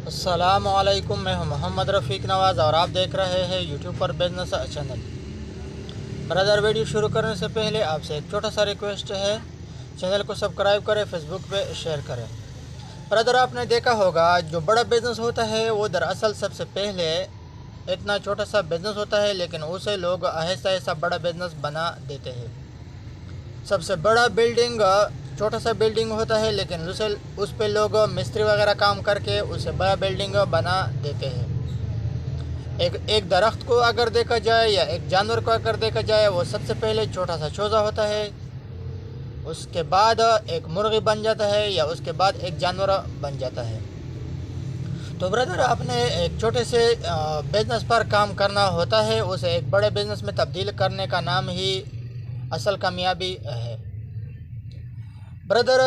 अस्सलाम वालेकुम, मैं हूं मोहम्मद रफ़ीक नवाज़ और आप देख रहे हैं यूट्यूब पर बिजनेस चैनल। ब्रदर, वीडियो शुरू करने से पहले आपसे एक छोटा सा रिक्वेस्ट है, चैनल को सब्सक्राइब करें, फेसबुक पे शेयर करें। ब्रदर, आपने देखा होगा जो बड़ा बिज़नेस होता है वो दरअसल सबसे पहले इतना छोटा सा बिज़नेस होता है, लेकिन उसे लोग आहिस्ता आहिस्ता बड़ा बिज़नेस बना देते हैं। सबसे बड़ा बिल्डिंग छोटा सा बिल्डिंग होता है, लेकिन उस पे लोग मिस्त्री वगैरह काम करके उसे बड़ा बिल्डिंग बना देते हैं। एक दरख्त को अगर देखा जाए या एक जानवर को अगर देखा जाए, वो सबसे पहले छोटा सा चूज़ा होता है, उसके बाद एक मुर्गी बन जाता है या उसके बाद एक जानवर बन जाता है। तो ब्रदर, आपने एक छोटे से बिज़नेस पर काम करना होता है, उसे एक बड़े बिज़नेस में तब्दील करने का नाम ही असल कामयाबी है। ब्रदर,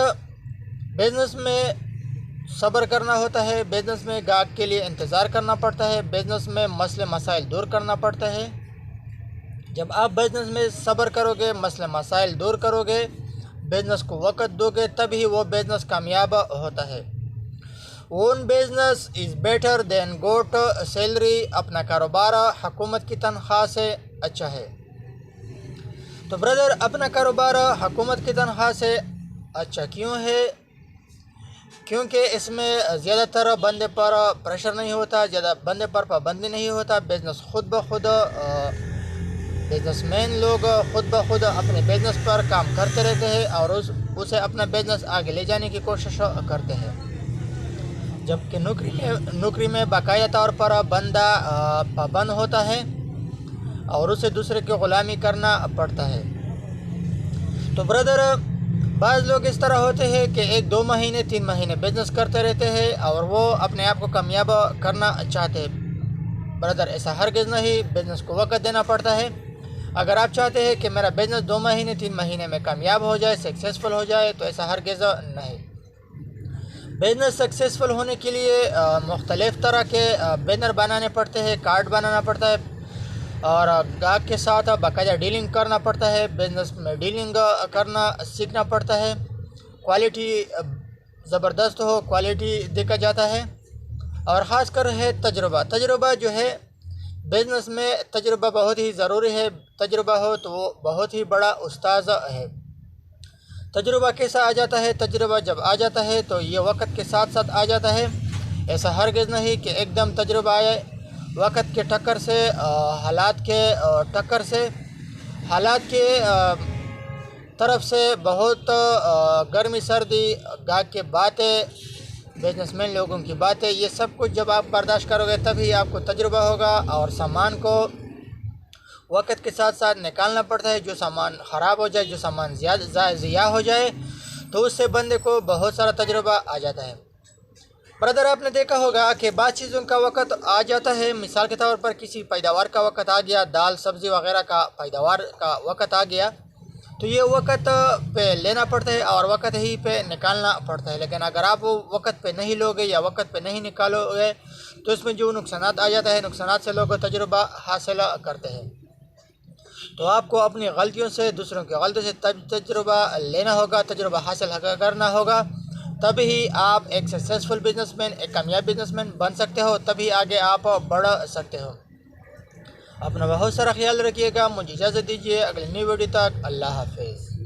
बिज़नेस में सब्र करना होता है, बिज़नेस में गाहक के लिए इंतज़ार करना पड़ता है, बिज़नेस में मसले मसाइल दूर करना पड़ता है। जब आप बिज़नेस में सब्र करोगे, मसले मसाइल दूर करोगे, बिज़नेस को वक़्त दोगे, तभी वो बिज़नेस कामयाब होता है। Own business is better than got salary. अपना कारोबार हुकूमत की तनख्वाह से अच्छा है। तो ब्रदर, अपना कारोबार हुकूमत की तनख्वाह से अच्छा क्यों है? क्योंकि इसमें ज़्यादातर बंदे पर प्रेशर नहीं होता, ज़्यादा बंदे पर पाबंदी नहीं होता। बिज़नेस खुद ब खुद बिज़नेसमैन लोग खुद ब खुद अपने बिज़नेस पर काम करते रहते हैं और उसे अपना बिज़नेस आगे ले जाने की कोशिश करते हैं। जबकि नौकरी में बाकायदा तौर पर बंदा पाबंद होता है और उसे दूसरे की ग़ुलामी करना पड़ता है। तो ब्रदर, बाज़ लोग इस तरह होते हैं कि 1-2 महीने 3 महीने बिज़नेस करते रहते हैं और वो अपने आप को कामयाब करना चाहते हैं। ब्रदर, ऐसा हरगिज़ नहीं, बिज़नेस को वक़्त देना पड़ता है। अगर आप चाहते हैं कि मेरा बिज़नेस 2 महीने 3 महीने में कामयाब हो जाए, सक्सेसफुल हो जाए, तो ऐसा हरगिज़ नहीं। बिज़नेस सक्सेसफुल होने के लिए मुख्तलिफ़ तरह के बैनर बनाने पड़ते हैं, कार्ड बनाना पड़ता है और गाहक के साथ बाकायदा डीलिंग करना पड़ता है। बिज़नेस में डीलिंग करना सीखना पड़ता है। क्वालिटी ज़बरदस्त हो, क्वालिटी देखा जाता है और ख़ास कर है तजुर्बा जो है बिज़नेस में, तजुर्बा बहुत ही ज़रूरी है। तजुर्बा हो तो वो बहुत ही बड़ा उस्ताद है। तजुर्बा कैसा आ जाता है? तजुर्बा जब आ जाता है तो ये वक़्त के साथ साथ आ जाता है। ऐसा हरगिज़ नहीं कि एकदम तजुर्बा आए। वक़्त के टक्कर से, हालात के टक्कर से, हालात के तरफ से बहुत गर्मी सर्दी, गाहक की बातें, बिज़नेसमैन लोगों की बातें, ये सब कुछ जब आप बर्दाश्त करोगे तभी आपको तजुर्बा होगा। और सामान को वक़्त के साथ साथ निकालना पड़ता है। जो सामान ख़राब हो जाए, जो सामान ज़िया हो जाए, तो उससे बंदे को बहुत सारा तजुर्बा आ जाता है। ब्रदर, आपने देखा होगा कि बात चीज़ों का वक़्त आ जाता है। मिसाल के तौर पर किसी पैदावार का वक़्त आ गया, दाल सब्ज़ी वग़ैरह का पैदावार का वक़्त आ गया, तो ये वक़्त पे लेना पड़ता है और वक़्त ही पे निकालना पड़ता है। लेकिन अगर आप वो वक़्त पे नहीं लोगे या वक़्त पे नहीं निकालोगे, तो इसमें जो नुकसानात आ जाता है, नुकसानात से लोग तजुर्बा हासिल करते हैं। तो आपको अपनी गलतियों से, दूसरों की गलतियों से तजुर्बा लेना होगा, तजुर्बा हासिल करना होगा, तभी आप एक सक्सेसफुल बिज़नेसमैन, एक कामयाब बिज़नेसमैन बन सकते हो, तभी आगे आप बढ़ सकते हो। अपना बहुत सारा ख्याल रखिएगा। मुझे इजाज़त दीजिए, अगली नई वीडियो तक अल्लाह हाफ़िज़।